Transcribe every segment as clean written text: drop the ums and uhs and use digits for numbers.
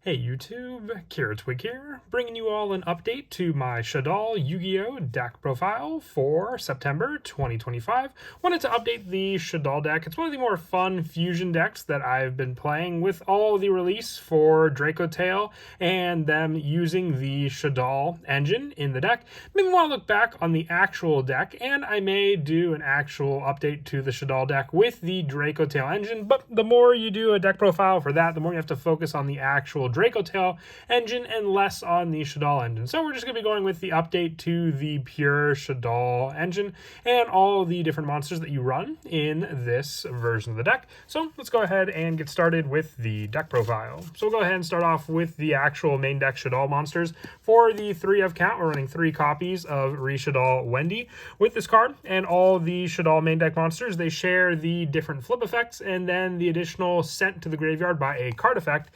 Hey YouTube, Twig here, bringing you all an update to my Shaddoll Yugioh deck profile for September 2025. Wanted to update the Shaddoll deck. It's one of the more fun fusion decks that I've been playing with all the release for Dracotail and them using the Shaddoll engine in the deck. Maybe want to look back on the actual deck, and I may do an actual update to the Shaddoll deck with the Dracotail engine, but the more you do a deck profile for that, the more you have to focus on the actual Dracotail engine and less on the Shaddoll engine. So we're just going to be going with the update to the pure Shaddoll engine and all the different monsters that you run in this version of the deck. So let's go ahead and get started with the deck profile. So we'll go ahead and start off with the actual main deck Shaddoll monsters. For the 3 of count, we're running 3 copies of Shaddoll Wendy with this card, and all the Shaddoll main deck monsters, they share the different flip effects and then the additional sent to the graveyard by a card effect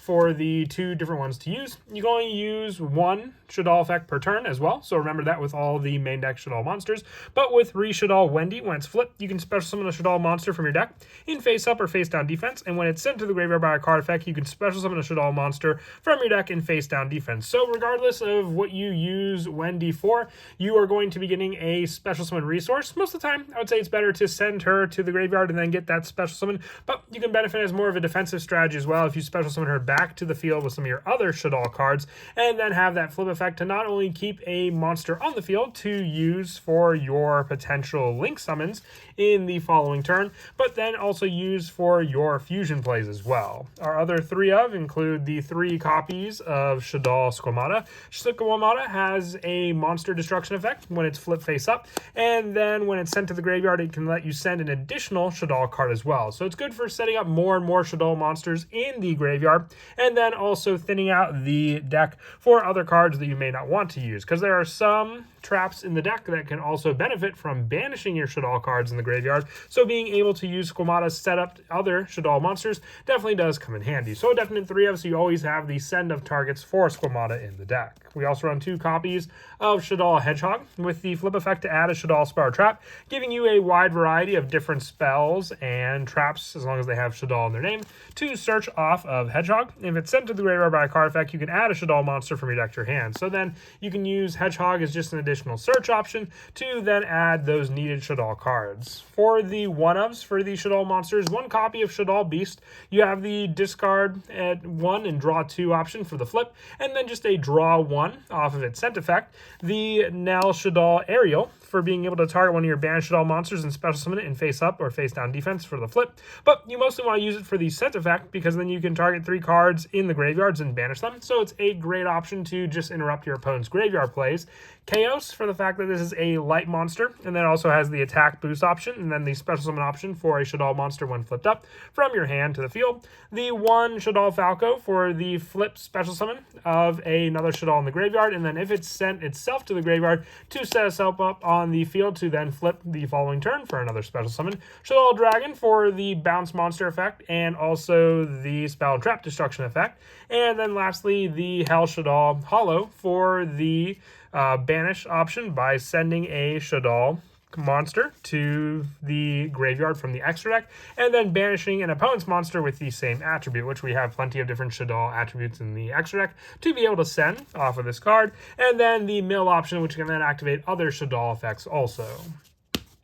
for the 2 different ones to use. You can only use 1 Shaddoll effect per turn as well, so remember that with all the main deck Shaddoll monsters. But with Shaddoll Wendy, when it's flipped, you can special summon a Shaddoll monster from your deck in face up or face down defense, and when it's sent to the graveyard by a card effect, you can special summon a Shaddoll monster from your deck in face down defense. So regardless of what you use Wendy for, you are going to be getting a special summon resource. Most of the time, I would say it's better to send her to the graveyard and then get that special summon, but you can benefit as more of a defensive strategy as well if you special summon her back to the field with some of your other Shaddoll cards, and then have that flip effect to not only keep a monster on the field to use for your potential link summons in the following turn, but then also use for your fusion plays as well. Our other 3 of include the 3 copies of Shaddoll Squamata. Squamata has a monster destruction effect when it's flipped face up, and then when it's sent to the graveyard, it can let you send an additional Shaddoll card as well. So it's good for setting up more and more Shaddoll monsters in the graveyard, and then also thinning out the deck for other cards that you may not want to use, because there are some traps in the deck that can also benefit from banishing your Shaddoll cards in the graveyard. So being able to use Squamata to set up other Shaddoll monsters definitely does come in handy. So a definite 3 of, so you always have the send of targets for Squamata in the deck. We also run 2 copies of Shaddoll Hedgehog with the flip effect to add a Shaddoll Spiral Trap, giving you a wide variety of different spells and traps, as long as they have Shaddoll in their name, to search off of Hedgehog. If it's sent to the graveyard by a card effect, you can add a Shaddoll monster from your deck to your hand. So then you can use Hedgehog as just an additional search option to then add those needed Shaddoll cards. For the 1-ofs for the Shaddoll monsters, 1 copy of Shaddoll Beast. You have the discard at 1 and draw 2 option for the flip, and then just a draw 1 off of its sent effect. The Nell Shaddoll Ariel for being able to target one of your banished Shaddoll monsters and special summon it in face up or face down defense for the flip. But you mostly want to use it for the sent effect, because then you can target 3 cards in the graveyards and banish them. So it's a great option to just interrupt your opponent's graveyard plays. Chaos for the fact that this is a light monster, and then also has the attack boost option, and then the special summon option for a Shaddoll monster when flipped up from your hand to the field. The 1 Shaddoll Falco for the flip special summon of another Shaddoll in the graveyard, and then if it's sent itself to the graveyard, to set itself up on the field to then flip the following turn for another special summon. Shaddoll Dragon for the bounce monster effect, and also the spell trap destruction effect. And then lastly, the Hell Shaddoll Hollow for the banish option by sending a Shaddoll monster to the graveyard from the extra deck, and then banishing an opponent's monster with the same attribute, which we have plenty of different Shaddoll attributes in the extra deck to be able to send off of this card. And then the mill option, which can then activate other Shaddoll effects also.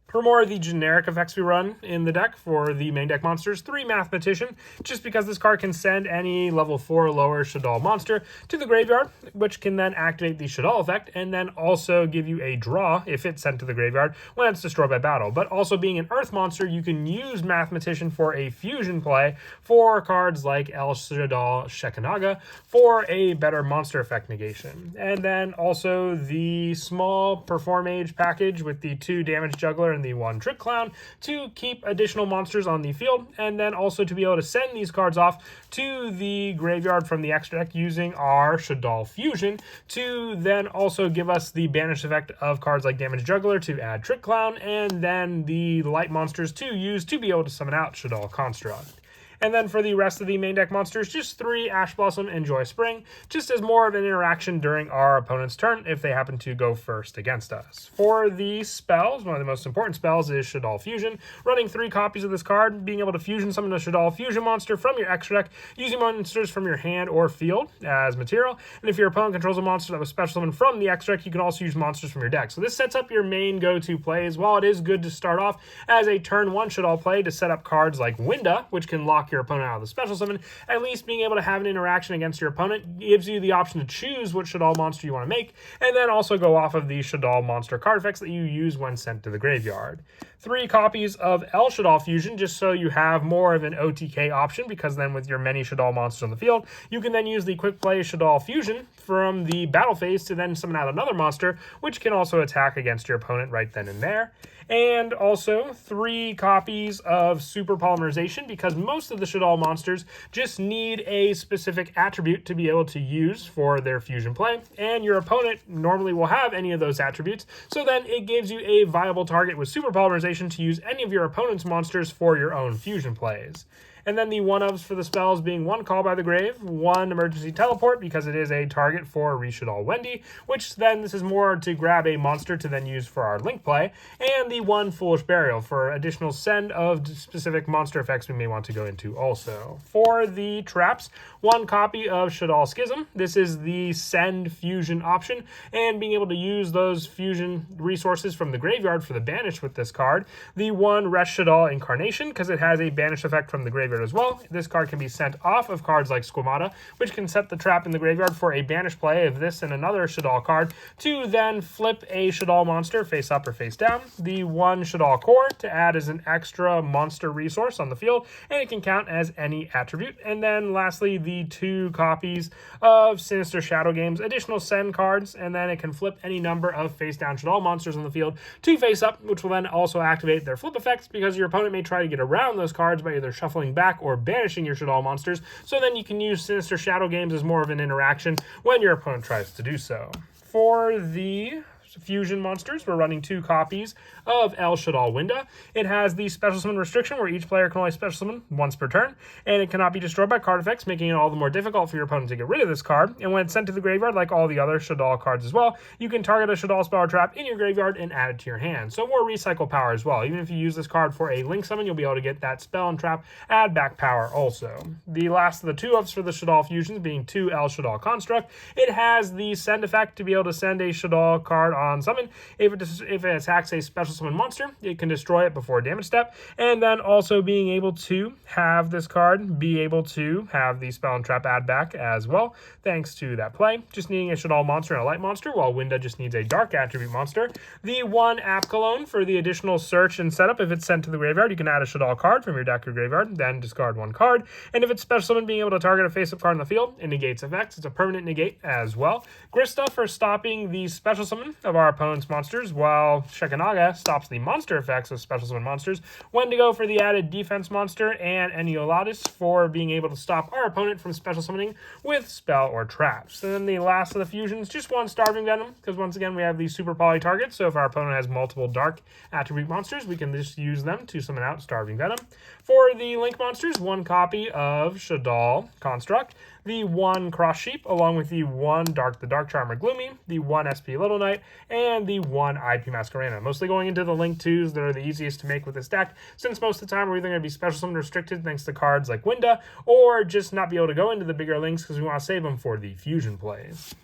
For more of the generic effects we run in the deck for the main deck monsters, 3 Mathematician, just because this card can send any level 4 or lower Shaddoll monster to the graveyard, which can then activate the Shaddoll effect, and then also give you a draw if it's sent to the graveyard when it's destroyed by battle. But also being an Earth monster, you can use Mathematician for a fusion play for cards like El Shaddoll Shekanaga for a better monster effect negation. And then also the small Perform Age package with the 2 Damage Juggler and the 1 Trick Clown to keep additional monsters on the field, and then also to be able to send these cards off to the graveyard from the extra deck using our Shaddoll Fusion to then also give us the banish effect of cards like Damage Juggler to add Trick Clown, and then the light monsters to use to be able to summon out Shaddoll Construct. And then for the rest of the main deck monsters, just 3 Ash Blossom and Joy Spring, just as more of an interaction during our opponent's turn if they happen to go first against us. For the spells, one of the most important spells is Shaddoll Fusion. Running 3 copies of this card, being able to fusion summon a Shaddoll Fusion monster from your extra deck, using monsters from your hand or field as material. And if your opponent controls a monster that was special summoned from the extra deck, you can also use monsters from your deck. So this sets up your main go-to plays. While it is good to start off as a turn 1 Shaddoll play to set up cards like Winda, which can lock your opponent out of the special summon, at least being able to have an interaction against your opponent gives you the option to choose what Shaddoll monster you want to make, and then also go off of the Shaddoll monster card effects that you use when sent to the graveyard. 3 copies of El Shaddoll Fusion, just so you have more of an OTK option, because then with your many Shaddoll monsters on the field, you can then use the quick play Shaddoll Fusion from the battle phase to then summon out another monster, which can also attack against your opponent right then and there. And also 3 copies of Super Polymerization, because most of the Shaddoll monsters just need a specific attribute to be able to use for their fusion play, and your opponent normally will have any of those attributes, so then it gives you a viable target with Super Polymerization to use any of your opponent's monsters for your own fusion plays. And then the one-ofs for the spells being 1 Call by the Grave, 1 Emergency Teleport, because it is a target for Shaddoll Wendy, which then this is more to grab a monster to then use for our link play, and the 1 Foolish Burial for additional send of specific monster effects we may want to go into also. For the traps, 1 copy of Shaddoll Schism. This is the send fusion option, and being able to use those fusion resources from the graveyard for the banish with this card. The 1 Rest Shaddoll Incarnation, because it has a banish effect from the graveyard as well. This card can be sent off of cards like Squamata, which can set the trap in the graveyard for a banish play of this and another Shaddoll card to then flip a Shaddoll monster face up or face down. The 1 Shaddoll Core to add as an extra monster resource on the field, and it can count as any attribute. And then lastly, the 2 copies of Sinister Shadow Games, additional send cards, and then it can flip any number of face down Shaddoll monsters on the field to face up, which will then also activate their flip effects, because your opponent may try to get around those cards by either shuffling back or banishing your Shaddoll monsters, so then you can use Sinister Shadow Games as more of an interaction when your opponent tries to do so. For the fusion monsters, we're running 2 copies of El Shaddoll Winda. It has the special summon restriction where each player can only special summon once per turn, and it cannot be destroyed by card effects, making it all the more difficult for your opponent to get rid of this card. And when it's sent to the graveyard, like all the other Shaddoll cards as well, you can target a Shaddoll spell or trap in your graveyard and add it to your hand. So more recycle power as well. Even if you use this card for a link summon, you'll be able to get that spell and trap add back power also. The last of the 2-ofs for the Shaddoll fusions being 2 El Shaddoll Construct. It has the send effect to be able to send a Shaddoll card on summon. If it attacks a special summon monster, it can destroy it before damage step, and then also being able to have this card be able to have the spell and trap add back as well, thanks to that play. Just needing a Shaddoll monster and a light monster, while Winda just needs a dark attribute monster. The 1 App Cologne for the additional search and setup. If it's sent to the graveyard, you can add a Shaddoll card from your deck or graveyard, then discard 1 card. And if it's special summon, being able to target a face-up card in the field, it negates effects. It's a permanent negate as well. Grista for stopping the special summon of our opponent's monsters, while Shekanaga stops the monster effects of special summon monsters. Wendigo for the added defense monster, and Eniolatus for being able to stop our opponent from special summoning with spell or traps. And then the last of the fusions, just 1 Starving Venom, because once again we have these super poly targets, so if our opponent has multiple dark attribute monsters, we can just use them to summon out Starving Venom. For the link monsters, 1 copy of Shaddoll Construct, the 1 Cross Sheep, along with the 1 the Dark Charmer Gloomy, the 1 SP Little Knight, and the 1 IP Masquerena. Mostly going into the link 2s that are the easiest to make with this deck, since most of the time we're either going to be special summon restricted thanks to cards like Winda, or just not be able to go into the bigger links because we want to save them for the fusion plays.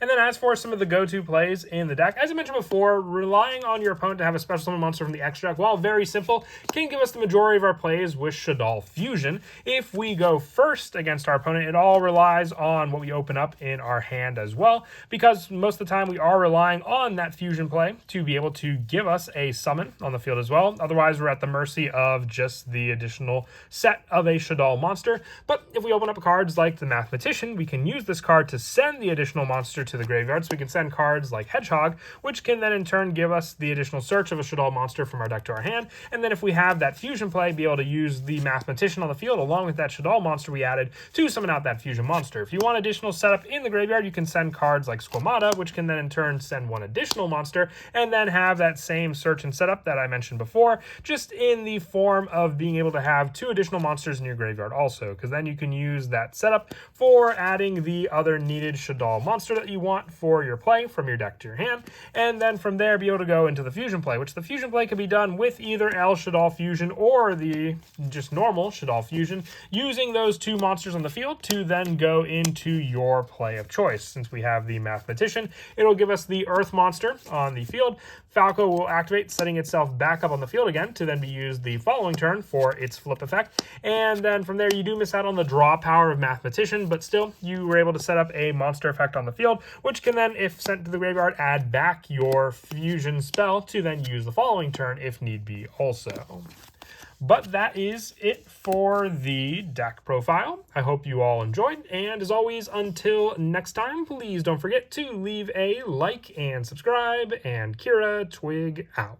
And then as for some of the go-to plays in the deck, as I mentioned before, relying on your opponent to have a special summon monster from the extra deck, while very simple, can give us the majority of our plays with Shaddoll Fusion. If we go first against our opponent, it all relies on what we open up in our hand as well, because most of the time we are relying on that fusion play to be able to give us a summon on the field as well. Otherwise, we're at the mercy of just the additional set of a Shaddoll monster. But if we open up cards like the Mathematician, we can use this card to send the additional monster to the graveyard, so we can send cards like Hedgehog, which can then in turn give us the additional search of a Shaddoll monster from our deck to our hand, and then if we have that fusion play, be able to use the Mathematician on the field along with that Shaddoll monster we added to summon out that fusion monster. If you want additional setup in the graveyard, you can send cards like Squamata, which can then in turn send one additional monster, and then have that same search and setup that I mentioned before, just in the form of being able to have 2 additional monsters in your graveyard also, because then you can use that setup for adding the other needed Shaddoll monster that you want for your play from your deck to your hand, and then from there be able to go into the fusion play, which the fusion play can be done with either El Shaddoll Fusion or the just normal Shaddoll Fusion, using those 2 monsters on the field to then go into your play of choice. Since we have the Mathematician, it'll give us the Earth monster on the field. Falco will activate, setting itself back up on the field again to then be used the following turn for its flip effect. And then from there, you do miss out on the draw power of Mathematician, but still, you were able to set up a monster effect on the field, which can then, if sent to the graveyard, add back your fusion spell to then use the following turn if need be also. But that is it for the deck profile. I hope you all enjoyed, and as always, until next time, please don't forget to leave a like and subscribe, and Kira Twig out.